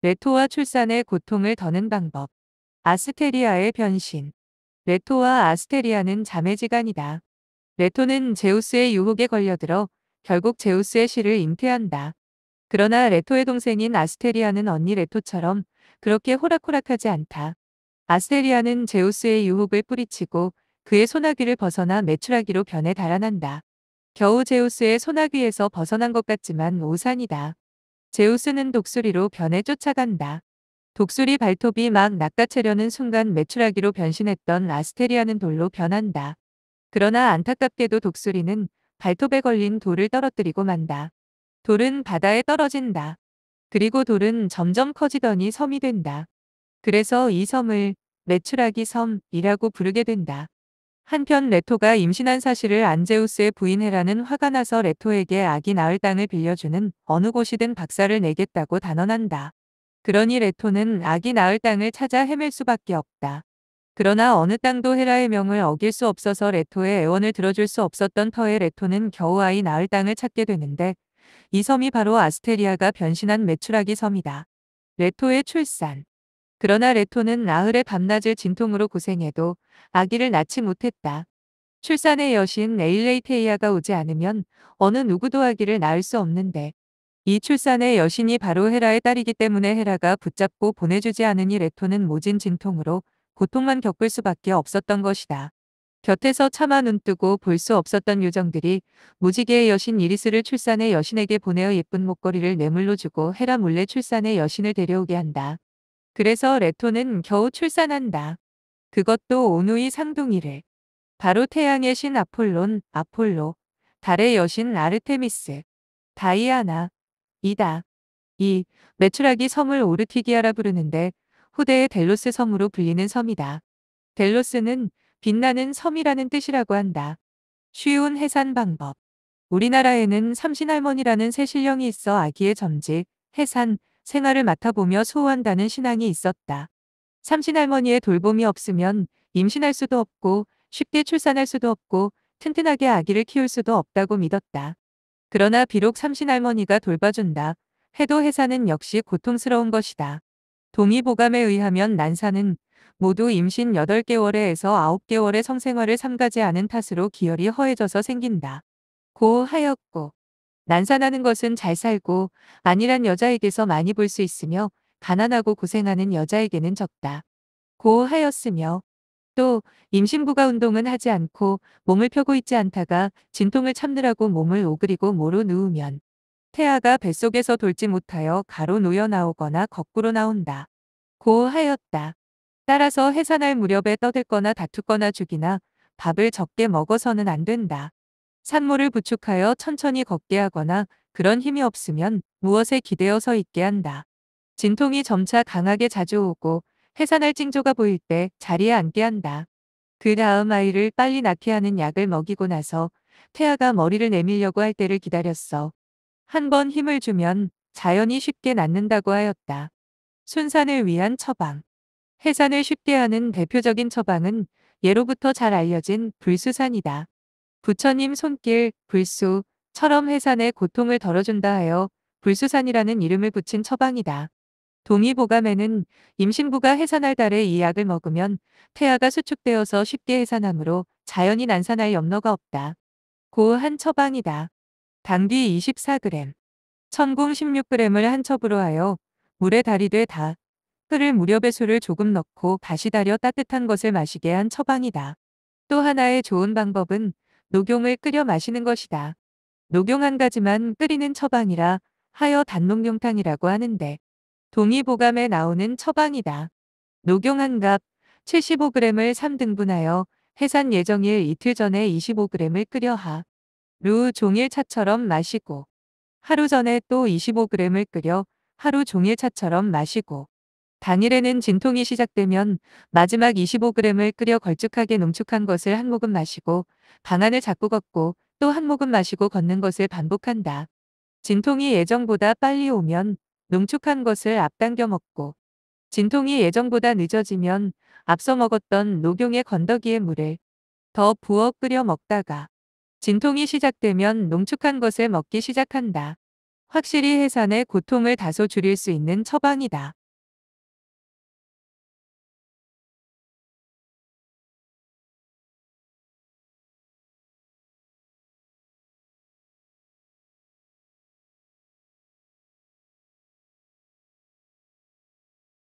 레토와 출산의 고통을 더는 방법. 아스테리아의 변신. 레토와 아스테리아는 자매지간이다. 레토는 제우스의 유혹에 걸려들어 결국 제우스의 씨를 잉태한다. 그러나 레토의 동생인 아스테리아는 언니 레토처럼 그렇게 호락호락하지 않다. 아스테리아는 제우스의 유혹을 뿌리치고 그의 소나기를 벗어나 메추라기로 변해 달아난다. 겨우 제우스의 소나기에서 벗어난 것 같지만 오산이다. 제우스는 독수리로 변해 쫓아간다. 독수리 발톱이 막 낚아채려는 순간 메추라기로 변신했던 아스테리아는 돌로 변한다. 그러나 안타깝게도 독수리는 발톱에 걸린 돌을 떨어뜨리고 만다. 돌은 바다에 떨어진다. 그리고 돌은 점점 커지더니 섬이 된다. 그래서 이 섬을 메추라기 섬이라고 부르게 된다. 한편 레토가 임신한 사실을 안제우스의 부인 헤라는 화가 나서 레토에게 아기 낳을 땅을 빌려주는 어느 곳이든 박살을 내겠다고 단언한다. 그러니 레토는 아기 낳을 땅을 찾아 헤맬 수밖에 없다. 그러나 어느 땅도 헤라의 명을 어길 수 없어서 레토의 애원을 들어줄 수 없었던 터에 레토는 겨우 아이 낳을 땅을 찾게 되는데 이 섬이 바로 아스테리아가 변신한 메추라기 섬이다. 레토의 출산. 그러나 레토는 나흘의 밤낮을 진통으로 고생해도 아기를 낳지 못했다. 출산의 여신 에일레이테이아가 오지 않으면 어느 누구도 아기를 낳을 수 없는데 이 출산의 여신이 바로 헤라의 딸이기 때문에 헤라가 붙잡고 보내주지 않으니 레토는 모진 진통으로 고통만 겪을 수밖에 없었던 것이다. 곁에서 차마 눈뜨고 볼 수 없었던 요정들이 무지개의 여신 이리스를 출산의 여신에게 보내어 예쁜 목걸이를 뇌물로 주고 헤라 몰래 출산의 여신을 데려오게 한다. 그래서 레토는 겨우 출산한다. 그것도 오누이 상둥이를. 바로 태양의 신 아폴론, 아폴로, 달의 여신 아르테미스, 다이아나, 이다. 이 메추라기 섬을 오르티기아라 부르는데 후대의 델로스 섬으로 불리는 섬이다. 델로스는 빛나는 섬이라는 뜻이라고 한다. 쉬운 해산 방법. 우리나라에는 삼신할머니라는 새신령이 있어 아기의 점집, 해산, 생활을 맡아보며 수호한다는 신앙이 있었다. 삼신할머니의 돌봄이 없으면 임신할 수도 없고 쉽게 출산할 수도 없고 튼튼하게 아기를 키울 수도 없다고 믿었다. 그러나 비록 삼신할머니가 돌봐준다 해도 해산은 역시 고통스러운 것이다. 동의보감에 의하면 난사는 모두 임신 8개월에서 9개월의 성생활을 삼가지 않은 탓으로 기혈이 허해져서 생긴다. 고 하였고. 난산하는 것은 잘 살고 안일한 여자에게서 많이 볼 수 있으며 가난하고 고생하는 여자에게는 적다. 고 하였으며 또 임신부가 운동은 하지 않고 몸을 펴고 있지 않다가 진통을 참느라고 몸을 오그리고 모로 누우면 태아가 뱃속에서 돌지 못하여 가로 놓여 나오거나 거꾸로 나온다. 고 하였다. 따라서 해산할 무렵에 떠들거나 다투거나 죽이나 밥을 적게 먹어서는 안 된다. 산모를 부축하여 천천히 걷게 하거나 그런 힘이 없으면 무엇에 기대어 서 있게 한다. 진통이 점차 강하게 자주 오고 해산할 징조가 보일 때 자리에 앉게 한다. 그 다음 아이를 빨리 낳게 하는 약을 먹이고 나서 태아가 머리를 내밀려고 할 때를 기다렸어. 한 번 힘을 주면 자연히 쉽게 낫는다고 하였다. 순산을 위한 처방. 해산을 쉽게 하는 대표적인 처방은 예로부터 잘 알려진 불수산이다. 부처님 손길, 불수처럼 해산의 고통을 덜어준다 하여 불수산이라는 이름을 붙인 처방이다. 동의보감에는 임신부가 해산할 달에 이 약을 먹으면 태아가 수축되어서 쉽게 해산하므로 자연히 난산할 염려가 없다. 고한 처방이다. 당귀 24g, 천궁 16g을 한 첩으로 하여 물에 달이되 다 끓을 무렵에 술을 조금 넣고 다시 달여 따뜻한 것을 마시게 한 처방이다. 또 하나의 좋은 방법은 녹용을 끓여 마시는 것이다. 녹용 한 가지만 끓이는 처방이라 하여 단녹용탕이라고 하는데 동의보감에 나오는 처방이다. 녹용 한 갑 75g을 3등분하여 해산 예정일 이틀 전에 25g을 끓여 하루 종일 차처럼 마시고 하루 전에 또 25g을 끓여 하루 종일 차처럼 마시고 당일에는 진통이 시작되면 마지막 25g을 끓여 걸쭉하게 농축한 것을 한 모금 마시고 방안을 자꾸 걷고 또 한 모금 마시고 걷는 것을 반복한다. 진통이 예정보다 빨리 오면 농축한 것을 앞당겨 먹고 진통이 예정보다 늦어지면 앞서 먹었던 녹용의 건더기에 물을 더 부어 끓여 먹다가 진통이 시작되면 농축한 것을 먹기 시작한다. 확실히 해산의 고통을 다소 줄일 수 있는 처방이다.